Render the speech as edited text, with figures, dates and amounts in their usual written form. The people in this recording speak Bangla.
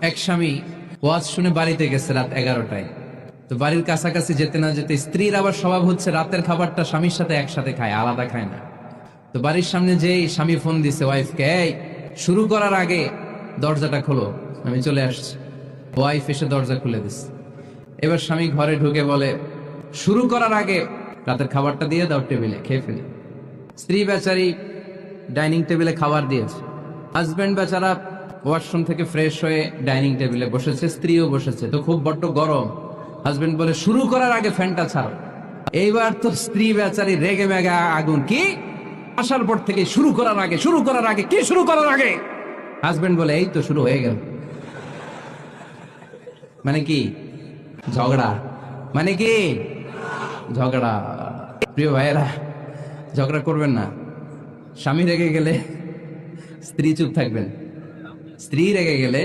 এক স্বামী ওয়াজ শুনে বাড়িতে গেছে রাত 11টায়। তো বাড়ির কাছাকাছি যেতে না যেতে স্ত্রীর আবার স্বভাব হচ্ছে রাতের খাবারটা স্বামীর সাথে একসাথে খায়, আলাদা খায় না। তো বাড়ির সামনে যেই স্বামী ফোন দিছে ওয়াইফকে, এই শুরু করার আগে দরজাটা খোলো, আমি চলে আসছি। ওয়াইফ এসে দরজা খুলে দিছে। এবার স্বামী ঘরে ঢুকে বলে, শুরু করার আগে রাতের খাবারটা দিয়ে দাও, টেবিলে খেয়ে ফেলি। স্ত্রী বেচারি ডাইনিং টেবিলে খাবার দিয়েছে, হাজবেন্ড বেচারা ওয়াশরুম থেকে ফ্রেশ হয়ে ডাইনিং টেবিলে বসেছে, স্ত্রীও বসেছে। তো খুব বড্ড গরম। হাজবেন্ড বলে, শুরু করার আগে ফ্যানটা ছাড়ো। এইবার তো স্ত্রী বেচারি রেগে মেগে আগুন, কি আসার পর থেকে শুরু করার আগে কি শুরু করার আগে? হাজবেন্ড বলে, এই তো শুরু হয়ে গেল। মানে কি? ঝগড়া। মানে কি? ঝগড়া। প্রিয় ভাইয়েরা, ঝগড়া করবেন না। স্বামী রেগে গেলে স্ত্রী চুপ থাকবেন, স্ত্রী রেগে গেলে